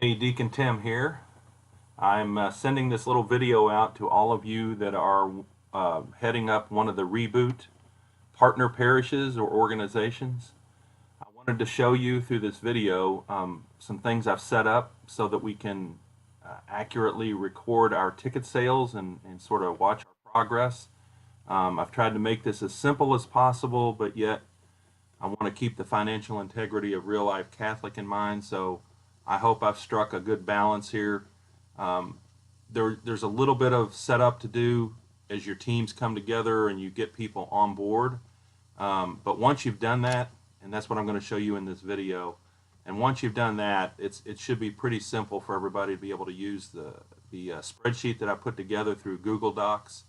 Hey, Deacon Tim here. I'm sending this little video out to all of you that are heading up one of the Reboot partner parishes or organizations. I wanted to show you through this video some things I've set up so that we can accurately record our ticket sales and sort of watch our progress. I've tried to make this as simple as possible, but yet I want to keep the financial integrity of Real Life Catholic in mind, so I hope I've struck a good balance here. Um, there's a little bit of setup to do as your teams come together and you get people on board. But once you've done that, and that's what I'm going to show you in this video, and once you've done that, it should be pretty simple for everybody to be able to use the spreadsheet that I put together through Google Docs.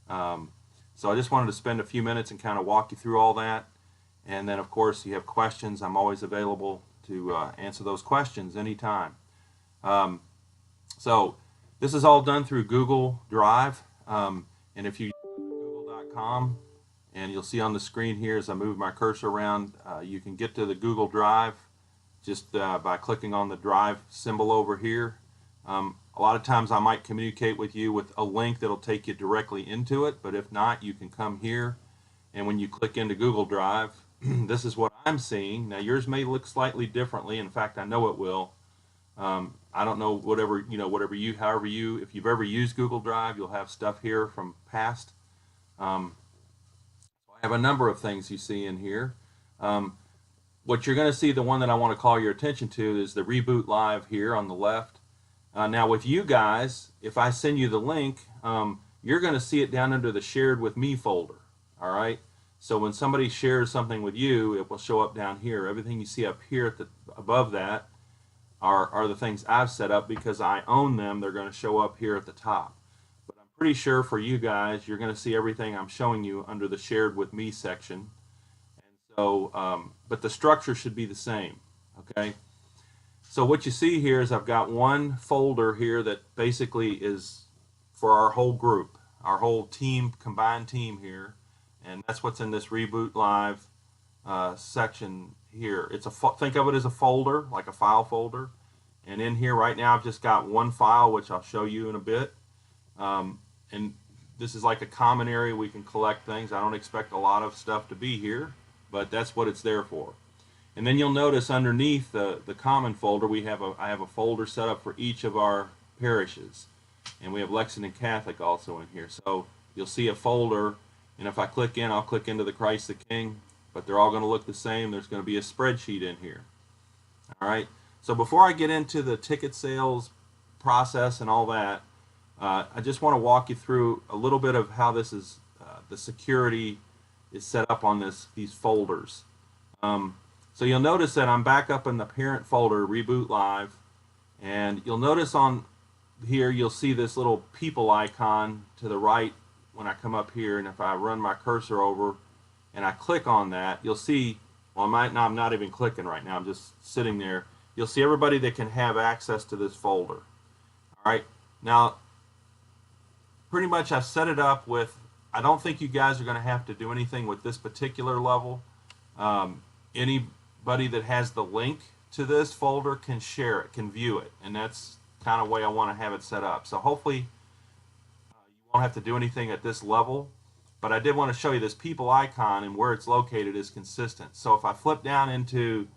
Um, so I just wanted to spend a few minutes and kind of walk you through all that. And then, of course, you have questions. I'm always available to answer those questions anytime. Um, so this is all done through Google Drive. And if you google.com, and you'll see on the screen here as I move my cursor around, you can get to the Google Drive just by clicking on the Drive symbol over here. A lot of times I might communicate with you with a link that'll take you directly into it, but if not, you can come here, and when you click into Google Drive, this is what I'm seeing. Now yours may look slightly differently. In fact, I know it will. I don't know, whatever you, however you, if you've ever used Google Drive, you'll have stuff here from past. Um, I have a number of things you see in here. Um, what you're going to see, the one that I want to call your attention to, is the Reboot Live here on the left. Now with you guys, if I send you the link, you're going to see it down under the Shared with Me folder. All right. So when somebody shares something with you, it will show up down here. Everything you see up here at the above that are the things I've set up because I own them. They're going to show up here at the top. But I'm pretty sure for you guys, you're going to see everything I'm showing you under the Shared with Me section. And so, but the structure should be the same. Okay. So what you see here is I've got one folder here that basically is for our whole group, our whole team, combined team here, and that's what's in this Reboot Live section here. It's a think of it as a folder, like a file folder, and in here right now I've just got one file, which I'll show you in a bit. And this is like a common area we can collect things. I don't expect a lot of stuff to be here, but that's what it's there for. And then you'll notice underneath the common folder, I have a folder set up for each of our parishes. And we have Lexington Catholic also in here. So you'll see a folder, and if I click in, I'll click into the Christ the King, but they're all going to look the same. There's going to be a spreadsheet in here. All right. So before I get into the ticket sales process and all that, I just want to walk you through a little bit of how this is, the security is set up on these folders. So you'll notice that I'm back up in the parent folder, Reboot Live, and you'll notice on here you'll see this little people icon to the right when I come up here, and if I run my cursor over and I click on that, you'll see, well, I'm not even clicking right now, I'm just sitting there. You'll see everybody that can have access to this folder. All right, now pretty much I've set it up with, I don't think you guys are going to have to do anything with this particular level. Anybody that has the link to this folder can share it, can view it, and that's kind of the way I want to have it set up. So hopefully you won't have to do anything at this level, but I did want to show you this people icon, and where it's located is consistent. So if I flip down into,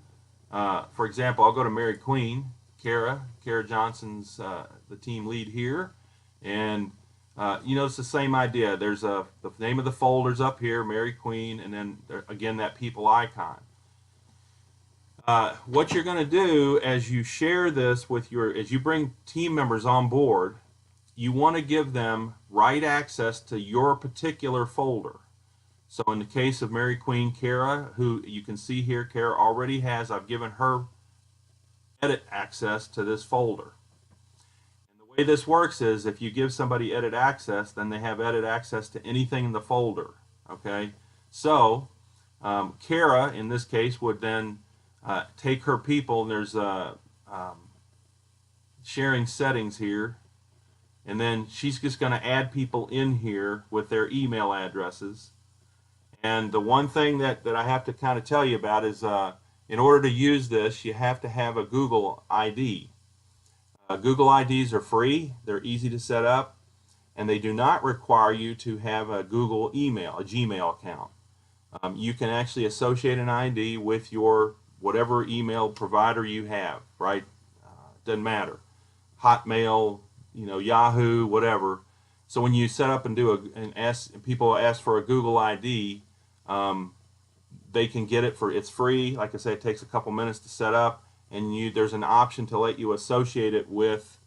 for example, I'll go to Mary Queen, Kara Johnson's the team lead here, and you know, it's the same idea. There's the name of the folders up here, Mary Queen, and then again that people icon. What you're going to do as you share this with as you bring team members on board, you want to give them right access to your particular folder. So in the case of Mary Queen Kara, who you can see here, Kara already has, I've given her edit access to this folder. And the way this works is if you give somebody edit access, then they have edit access to anything in the folder. Okay, so Kara in this case would then take her people, and there's sharing settings here, and then she's just going to add people in here with their email addresses. And the one thing that I have to kind of tell you about is in order to use this, you have to have a Google ID. Google IDs are free, they're easy to set up, and they do not require you to have a Google email, a Gmail account. You can actually associate an ID with your whatever email provider you have, right? Doesn't matter. Hotmail, Yahoo, whatever. So when you set up and people ask for a Google ID, they can get it it's free. Like I said, it takes a couple minutes to set up, and there's an option to let you associate it with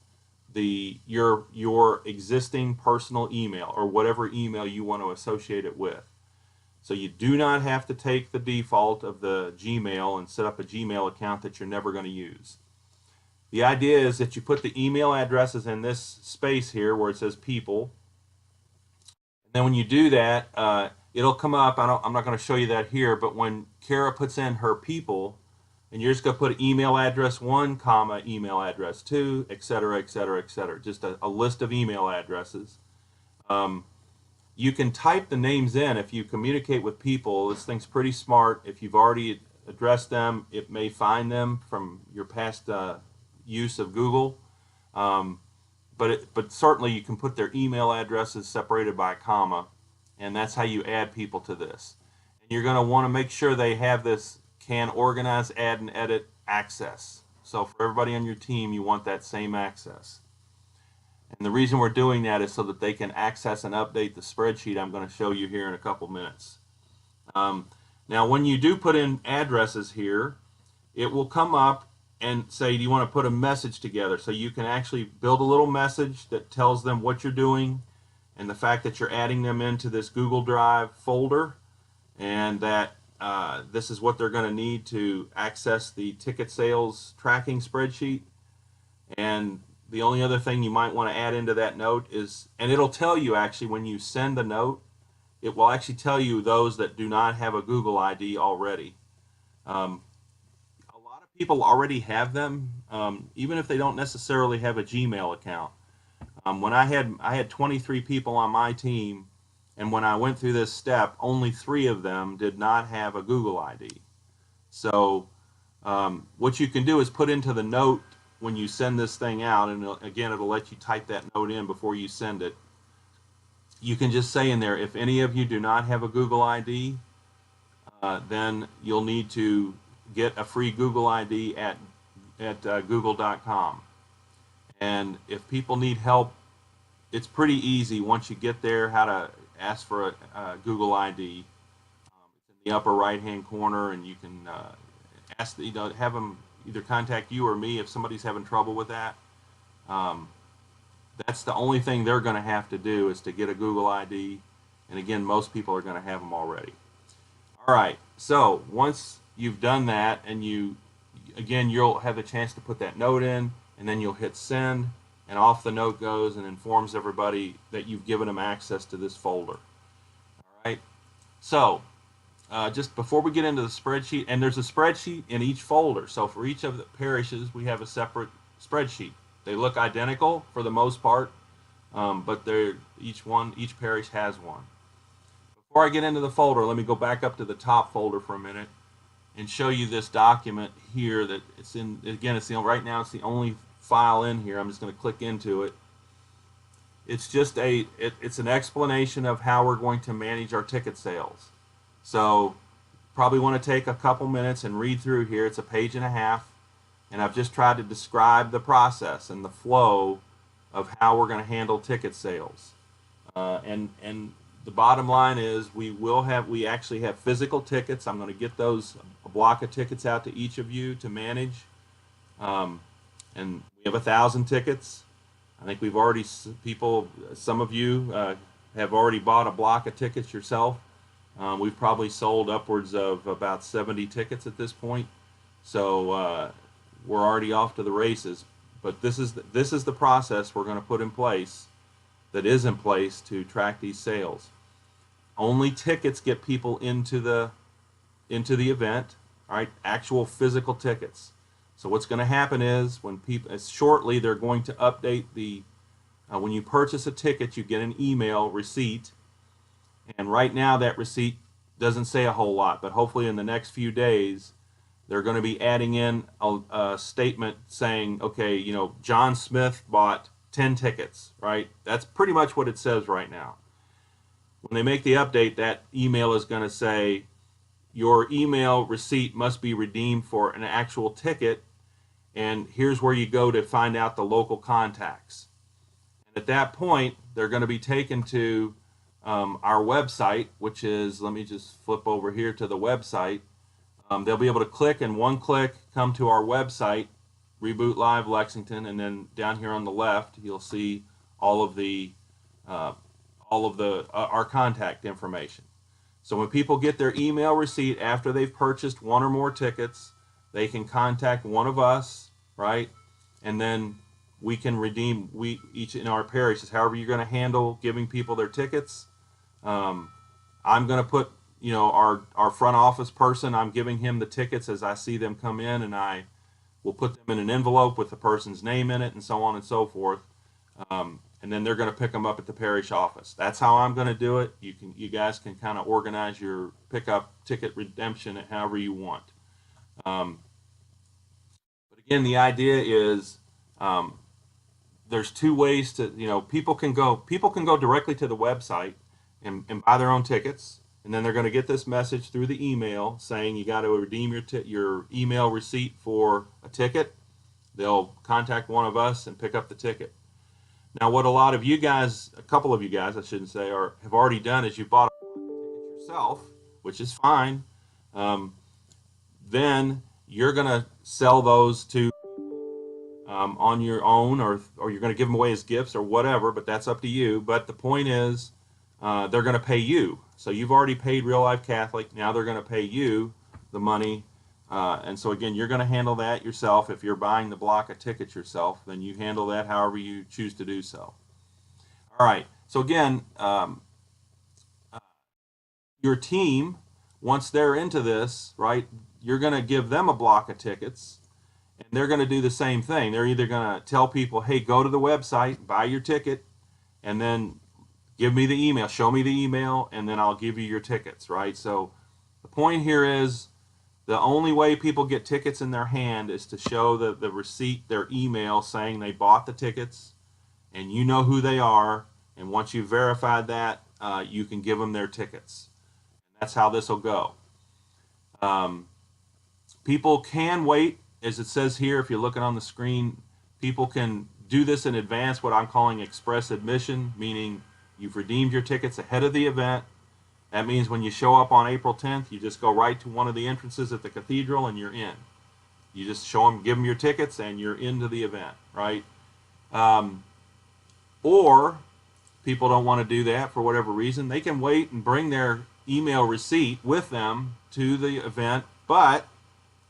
your existing personal email or whatever email you want to associate it with. So you do not have to take the default of the Gmail and set up a Gmail account that you're never going to use. The idea is that you put the email addresses in this space here where it says people. And then when you do that, it'll come up. I'm not going to show you that here, but when Kara puts in her people, and you're just going to put email address 1, comma, email address 2, etc., etc., etc., just a list of email addresses. You can type the names in if you communicate with people. This thing's pretty smart. If you've already addressed them, it may find them from your past use of Google. But certainly you can put their email addresses separated by a comma, and that's how you add people to this. And you're going to want to make sure they have this can organize, add, and edit access. So for everybody on your team, you want that same access. And the reason we're doing that is so that they can access and update the spreadsheet I'm going to show you here in a couple minutes. Now, when you do put in addresses here, it will come up and say, do you want to put a message together? So you can actually build a little message that tells them what you're doing and the fact that you're adding them into this Google Drive folder, and that this is what they're going to need to access the ticket sales tracking spreadsheet. And the only other thing you might want to add into that note is, and it'll tell you actually when you send the note, it will actually tell you those that do not have a Google ID already. A lot of people already have them, even if they don't necessarily have a Gmail account. When I had 23 people on my team, and when I went through this step, only 3 of them did not have a Google ID. So what you can do is put into the note when you send this thing out, and again, it'll let you type that note in before you send it. You can just say in there, if any of you do not have a Google ID, then you'll need to get a free Google ID at google.com. And if people need help, it's pretty easy once you get there how to ask for a Google ID. It's in the upper right-hand corner, and you can ask, have them either contact you or me if somebody's having trouble with that. That's the only thing they're going to have to do is to get a Google ID. And again, most people are going to have them already. All right, so once you've done that, and you'll have a chance to put that note in, and then you'll hit send, and off the note goes and informs everybody that you've given them access to this folder. All right, so just before we get into the spreadsheet, and there's a spreadsheet in each folder. So for each of the parishes, we have a separate spreadsheet. They look identical for the most part, but each parish has one. Before I get into the folder, let me go back up to the top folder for a minute and show you this document here that it's in. Again, right now it's the only file in here. I'm just going to click into it. It's just it's an explanation of how we're going to manage our ticket sales. So probably want to take a couple minutes and read through here. It's a page and a half, and I've just tried to describe the process and the flow of how we're going to handle ticket sales. And the bottom line is we actually have physical tickets. I'm going to get a block of tickets out to each of you to manage. And we have 1,000 tickets. I think we've already, some of you have already bought a block of tickets yourself. We've probably sold upwards of about 70 tickets at this point. So we're already off to the races. But this is the process we're going to put in place, that is in place to track these sales. Only tickets get people into the event, all right? Actual physical tickets. So what's going to happen is shortly they're going to update when you purchase a ticket, you get an email receipt, and right now that receipt doesn't say a whole lot, but hopefully in the next few days they're going to be adding in a statement saying, okay, you know, John Smith bought 10 tickets, right? That's pretty much what it says right now. When they make the update, that email is going to say, your email receipt must be redeemed for an actual ticket, and here's where you go to find out the local contacts. And at that point, they're going to be taken to our website, which is, let me just flip over here to the website. They'll be able to click, and one click come to our website, Reboot Live Lexington, and then down here on the left, you'll see all of our contact information. So when people get their email receipt after they've purchased one or more tickets, they can contact one of us, right? And then we can redeem, each in our parishes, however you're going to handle giving people their tickets. I'm going to put, you know, our front office person, I'm giving him the tickets as I see them come in, and I will put them in an envelope with the person's name in it and so on and so forth. And then they're going to pick them up at the parish office. That's how I'm going to do it. You guys can kind of organize your pickup ticket redemption however you want. But again, the idea is there's two ways to, you know, people can go directly to the website and buy their own tickets, and then they're going to get this message through the email saying you got to redeem your email receipt for a ticket. They'll contact one of us and pick up the ticket. Now, what a couple of you guys, I shouldn't say, have already done is you bought a ticket yourself, which is fine. Then you're going to sell those to on your own, or you're going to give them away as gifts or whatever, but that's up to you. But the point is, they're going to pay you. So you've already paid Real Life Catholic. Now they're going to pay you the money. And so again, you're going to handle that yourself. If you're buying the block of tickets yourself, then you handle that however you choose to do so. All right. So again, your team, once they're into this, right, you're going to give them a block of tickets, and they're going to do the same thing. They're either going to tell people, hey, go to the website, buy your ticket, and then give me the email, show me the email, and then I'll give you your tickets, right? So the point here is, the only way people get tickets in their hand is to show the receipt, their email saying they bought the tickets, and you know who they are, and once you've verified that, you can give them their tickets. And that's how this will go. People can wait, as it says here, if you're looking on the screen, people can do this in advance, what I'm calling express admission, meaning you've redeemed your tickets ahead of the event. That means when you show up on April 10th, you just go right to one of the entrances at the cathedral and you're in. You just show them, give them your tickets, and you're into the event, right? Or people don't want to do that for whatever reason. They can wait and bring their email receipt with them to the event, but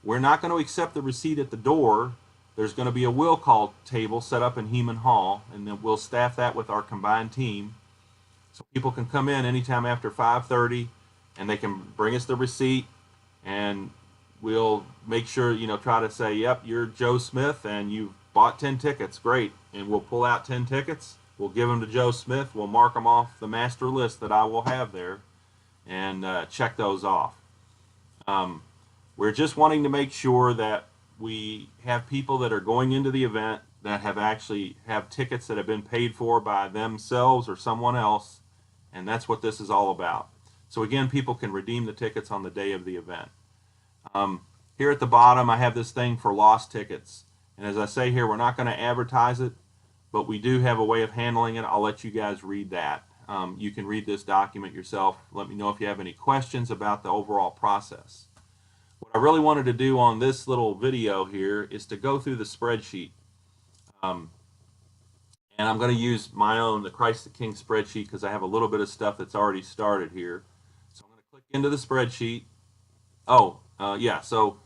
we're not going to accept the receipt at the door. There's going to be a will call table set up in Heman Hall, and then we'll staff that with our combined team. So people can come in anytime after 5:30, and they can bring us the receipt, and we'll make sure, you know, try to say, yep, you're Joe Smith, and you've bought 10 tickets. Great. And we'll pull out 10 tickets. We'll give them to Joe Smith. We'll mark them off the master list that I will have there and check those off. We're just wanting to make sure that we have people that are going into the event that have tickets that have been paid for by themselves or someone else, and that's what this is all about. So again, people can redeem the tickets on the day of the event. Here at the bottom, I have this thing for lost tickets, and as I say here, we're not going to advertise it, but we do have a way of handling it. I'll let you guys read that. You can read this document yourself. Let me know if you have any questions about the overall process. What I really wanted to do on this little video here is to go through the spreadsheet. And I'm going to use my own, the Christ the King spreadsheet, because I have a little bit of stuff that's already started here. So I'm going to click into the spreadsheet. Yeah, so,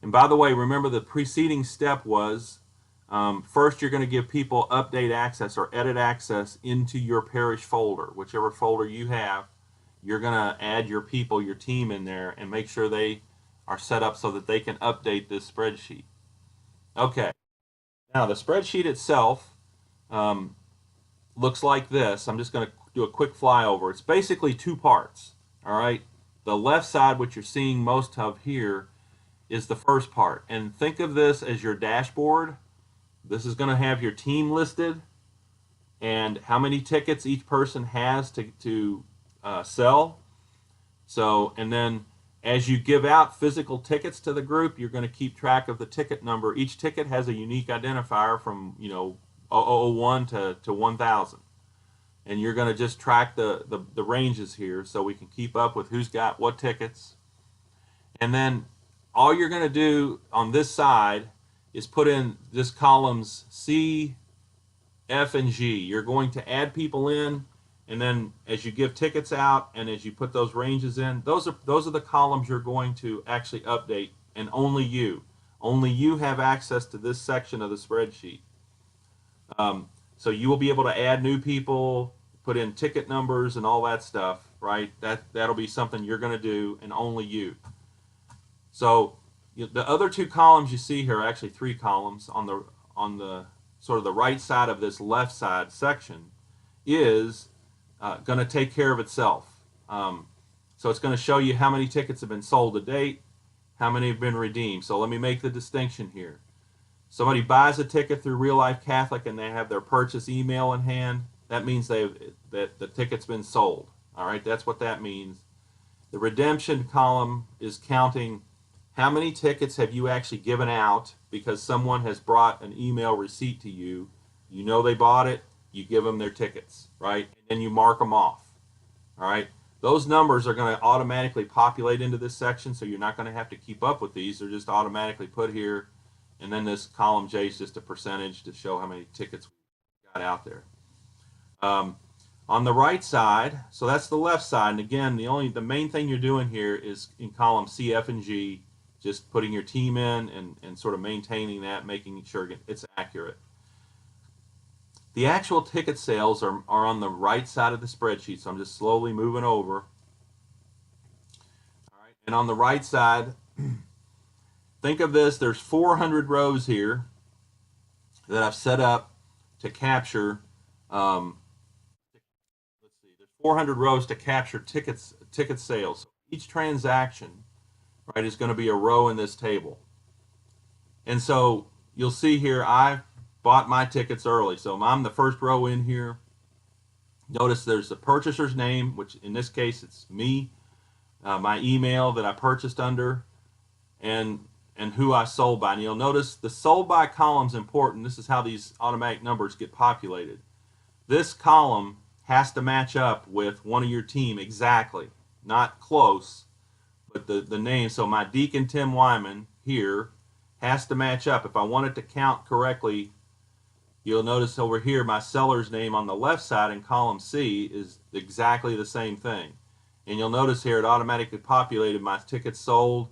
and by the way, remember the preceding step was, first you're going to give people update access or edit access into your parish folder, whichever folder you have. You're going to add your people, your team in there, and make sure they are set up so that they can update this spreadsheet. Okay, now the spreadsheet itself looks like this. I'm just going to do a quick flyover. It's basically two parts, all right? The left side, which you're seeing most of here, is the first part. And think of this as your dashboard. This is going to have your team listed and how many tickets each person has to sell. So, and then as you give out physical tickets to the group, you're going to keep track of the ticket number. Each ticket has a unique identifier from 001 to 1000. And you're going to just track the ranges here so we can keep up with who's got what tickets. And then all you're going to do on this side is put in this columns C, F, and G. You're going to add people in, and then as you give tickets out and as you put those ranges in, those are the columns you're going to actually update, and only you have access to this section of the spreadsheet. So you will be able to add new people, put in ticket numbers and all that stuff, right? That'll be something you're going to do, and only you. So the other two columns you see here are actually three columns on the sort of the right side of this left side section is going to take care of itself. So it's going to show you how many tickets have been sold to date, how many have been redeemed. So let me make the distinction here. Somebody buys a ticket through Real Life Catholic and they have their purchase email in hand. That means that the ticket's been sold. All right, that's what that means. The redemption column is counting how many tickets have you actually given out because someone has brought an email receipt to you. You know they bought it. You give them their tickets, right? And then you mark them off. All right. Those numbers are going to automatically populate into this section, so you're not going to have to keep up with these. They're just automatically put here. And then this column J is just a percentage to show how many tickets we got out there. On the right side, so that's the left side. And again, the main thing you're doing here is in column C, F, and G, just putting your team in and sort of maintaining that, making sure it's accurate. The actual ticket sales are on the right side of the spreadsheet, so I'm just slowly moving over. All right, and on the right side, think of this, there's 400 rows here that I've set up to capture, let's see, there's 400 rows to capture ticket sales. So each transaction, right, is going to be a row in this table. And so you'll see here, I bought my tickets early. So I'm the first row in here. Notice there's the purchaser's name, which in this case it's me, my email that I purchased under, and who I sold by. And you'll notice the sold by column is important. This is how these automatic numbers get populated. This column has to match up with one of your team exactly, not close, but the name. So my Deacon Tim Wyman here has to match up. If I want it to count correctly, you'll notice over here my seller's name on the left side in column C is exactly the same thing. And you'll notice here it automatically populated my tickets sold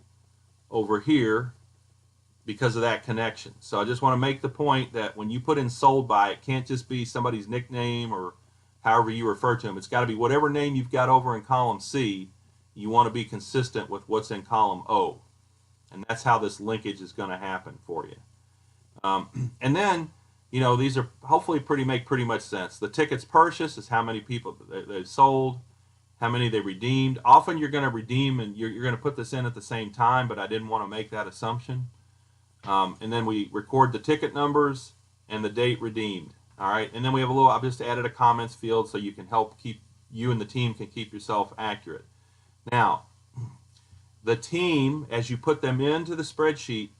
over here because of that connection. So I just want to make the point that when you put in sold by, it can't just be somebody's nickname or however you refer to them. It's got to be whatever name you've got over in column C, you want to be consistent with what's in column O. And that's how this linkage is going to happen for you. And then, these are hopefully make pretty much sense. The tickets purchased is how many people they sold, how many they redeemed. Often you're going to redeem and you're going to put this in at the same time, but I didn't want to make that assumption. And then we record the ticket numbers and the date redeemed. All right, and then we have I've just added a comments field so you can you and the team can keep yourself accurate. Now, the team, as you put them into the spreadsheet,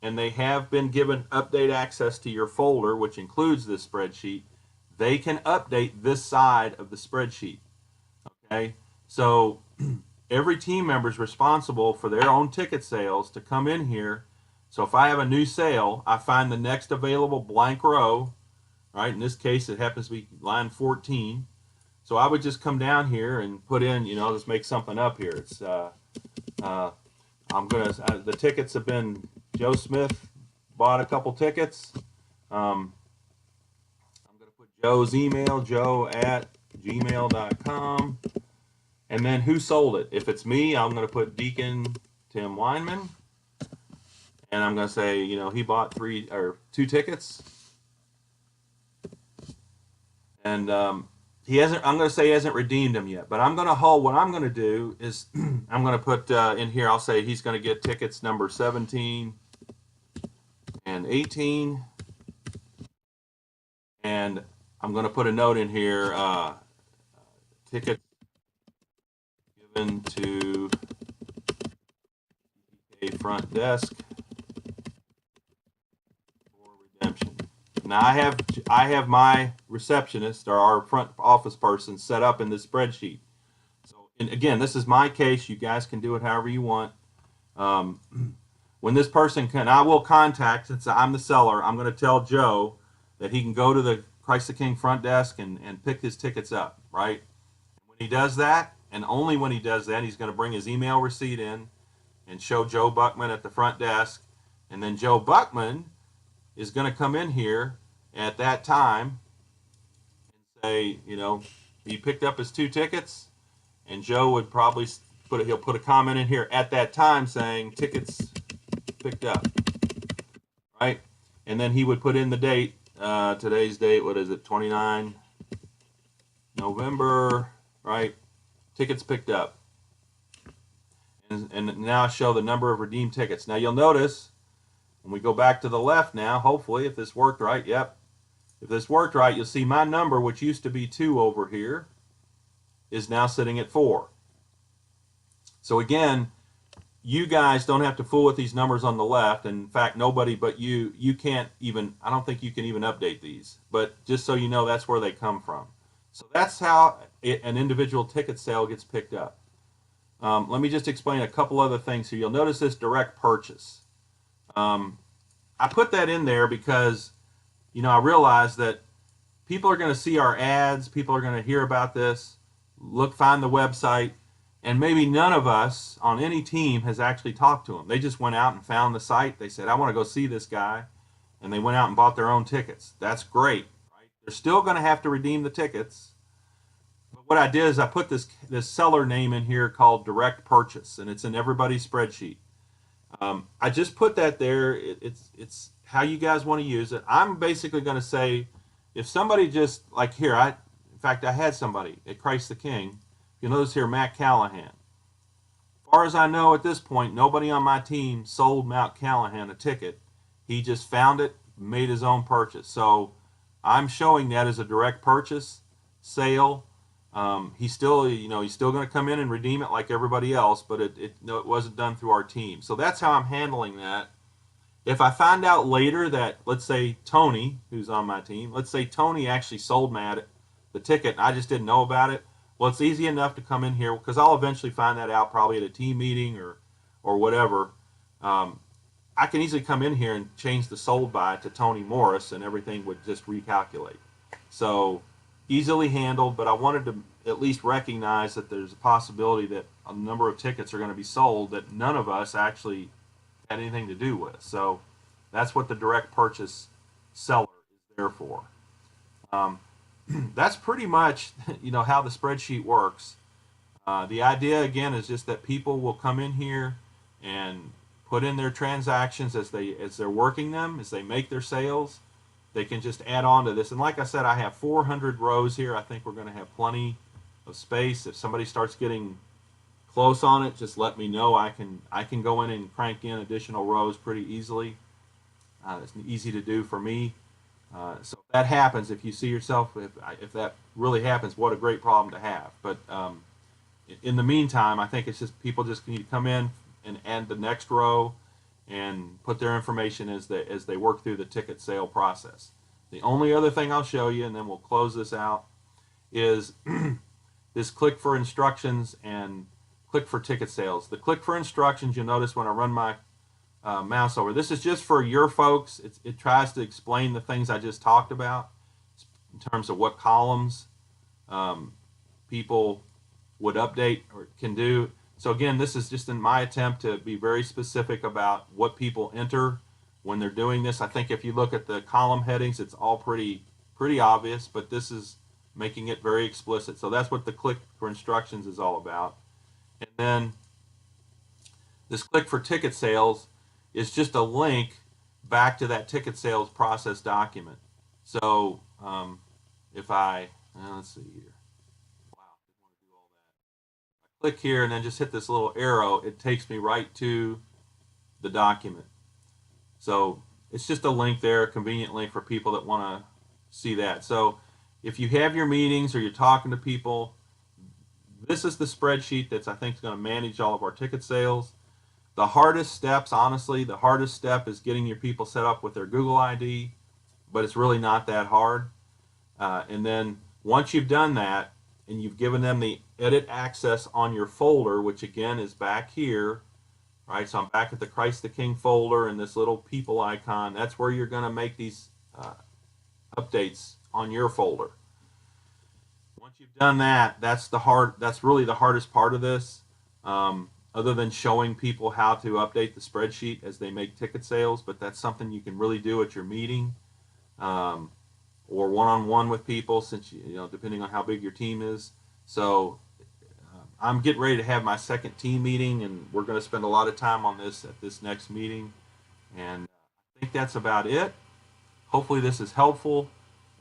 and they have been given update access to your folder, which includes this spreadsheet, they can update this side of the spreadsheet. Okay, so every team member is responsible for their own ticket sales to come in here. So if I have a new sale, I find the next available blank row, right? In this case, it happens to be line 14. So I would just come down here and put in, just make something up here. It's the tickets have been, Joe Smith bought a couple tickets. I'm going to put Joe's email, joe@gmail.com. And then who sold it? If it's me, I'm going to put Deacon Tim Weinman. And I'm going to say, he bought 2 tickets. And he hasn't. I'm going to say he hasn't redeemed them yet, but I'm going to hold. What I'm going to do is I'm going to put in here. I'll say he's going to get tickets number 17 and 18, and I'm going to put a note in here. Tickets given to a front desk for redemption. Now I have my receptionist or our front office person set up in this spreadsheet. So and again, this is my case. You guys can do it however you want. Um, when this person can, I will contact, since I'm the seller, I'm going to tell Joe that he can go to the Christ the King front desk and pick his tickets up, right? When he does that, and only when he does that, he's going to bring his email receipt in and show Joe Buckman at the front desk. And then Joe Buckman is going to come in here at that time and say, he picked up his 2 tickets, and Joe would probably he'll put a comment in here at that time saying tickets picked up, right? And then he would put in the date. Today's date, what is it? 29 November, right? Tickets picked up. And now I show the number of redeemed tickets. Now you'll notice when we go back to the left now, hopefully, if this worked right, yep. If this worked right, you'll see my number, which used to be 2 over here, is now sitting at 4. So again, you guys don't have to fool with these numbers on the left. And in fact, nobody but you can't even, I don't think you can even update these. But just so you know, that's where they come from. So that's how an individual ticket sale gets picked up. Let me just explain a couple other things here. You'll notice this direct purchase. I put that in there because, I realize that people are going to see our ads, people are going to hear about this, find the website, and maybe none of us on any team has actually talked to them. They just went out and found the site. They said, I want to go see this guy, and they went out and bought their own tickets. That's great, right? They're still going to have to redeem the tickets. But what I did is I put this seller name in here called direct purchase, and it's in everybody's spreadsheet. I just put that there. It's how you guys want to use it. I'm basically going to say, if somebody just, like here, in fact, I had somebody at Christ the King. You'll notice here, Matt Callahan. As far as I know at this point, nobody on my team sold Matt Callahan a ticket. He just found it, made his own purchase. So I'm showing that as a direct purchase sale. He's still going to come in and redeem it like everybody else, but it wasn't done through our team. So that's how I'm handling that. If I find out later that, let's say Tony, who's on my team, let's say Tony actually sold Matt the ticket and I just didn't know about it, well, it's easy enough to come in here because I'll eventually find that out probably at a team meeting or whatever. I can easily come in here and change the sold by to Tony Morris and everything would just recalculate. So easily handled, but I wanted to at least recognize that there's a possibility that a number of tickets are going to be sold that none of us actually had anything to do with. So that's what the direct purchase seller is there for. That's pretty much how the spreadsheet works. The idea again is just that people will come in here and put in their transactions as they're working them, as they make their sales. They can just add on to this. And like I said, I have 400 rows here. I think we're going to have plenty of space. If somebody starts getting close on it, just let me know. I can go in and crank in additional rows pretty easily. It's easy to do for me. So if that happens, if you see yourself, if that really happens, what a great problem to have. But in the meantime, I think it's just people just need to come in and add the next row and put their information as they work through the ticket sale process. The only other thing I'll show you, and then we'll close this out, is this click for instructions and click for ticket sales. The click for instructions, you'll notice when I run my mouse over. This is just for your folks. It tries to explain the things I just talked about in terms of what columns people would update or can do. So again, this is just in my attempt to be very specific about what people enter when they're doing this. I think if you look at the column headings, it's all pretty obvious, but this is making it very explicit. So that's what the click for instructions is all about. And then this click for ticket sales is just a link back to that ticket sales process document. So if let's see here. click here and then just hit this little arrow, it takes me right to the document. So it's just a link there, a convenient link for people that want to see that. So if you have your meetings or you're talking to people, this is the spreadsheet that's, I think, is going to manage all of our ticket sales. The hardest steps, honestly, the hardest step is getting your people set up with their Google ID, but it's really not that hard. And then once you've done that and you've given them the edit access on your folder, which again is back here, right? So I'm back at the Christ the King folder and this little people icon. That's where you're going to make these updates on your folder. Once you've done that, that's really the hardest part of this. Other than showing people how to update the spreadsheet as they make ticket sales, but that's something you can really do at your meeting, or one-on-one with people, since you know, depending on how big your team is. So I'm getting ready to have my second team meeting, and we're going to spend a lot of time on this at this next meeting. And I think that's about it. Hopefully this is helpful.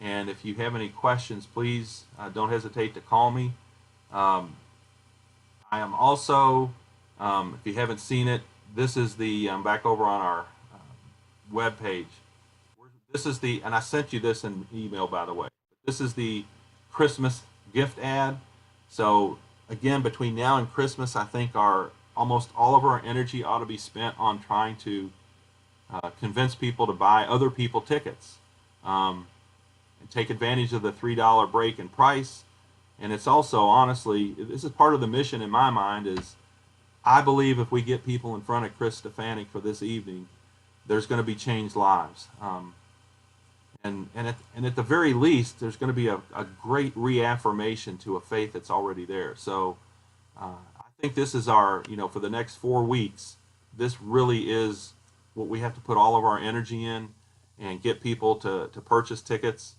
And if you have any questions, please don't hesitate to call me. I am also, if you haven't seen it, this is the, back over on our web page. This is the, and I sent you this in email, by the way. This is the Christmas gift ad. So again, between now and Christmas, I think almost all of our energy ought to be spent on trying to convince people to buy other people tickets. And take advantage of the $3 break in price. And it's also, honestly, this is part of the mission in my mind, is I believe if we get people in front of Chris Stefanick for this evening, there's going to be changed lives. And at the very least, there's going to be a great reaffirmation to a faith that's already there. So I think this is our, for the next 4 weeks, this really is what we have to put all of our energy in and get people to purchase tickets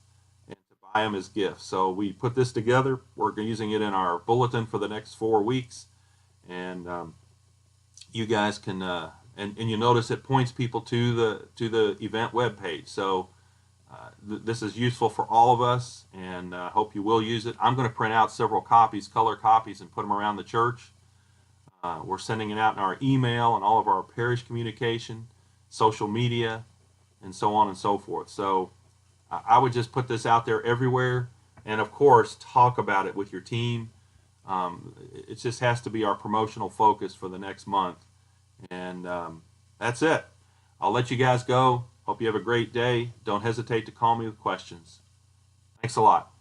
and to buy them as gifts. So we put this together. We're using it in our bulletin for the next 4 weeks. And you guys can, and you notice it points people to the event web page. So this is useful for all of us, and I hope you will use it. I'm going to print out several copies, color copies, and put them around the church. We're sending it out in our email and all of our parish communication, social media, and so on and so forth. So I would just put this out there everywhere, and of course talk about it with your team. It just has to be our promotional focus for the next month. And that's it. I'll let you guys go. Hope you have a great day. Don't hesitate to call me with questions. Thanks a lot.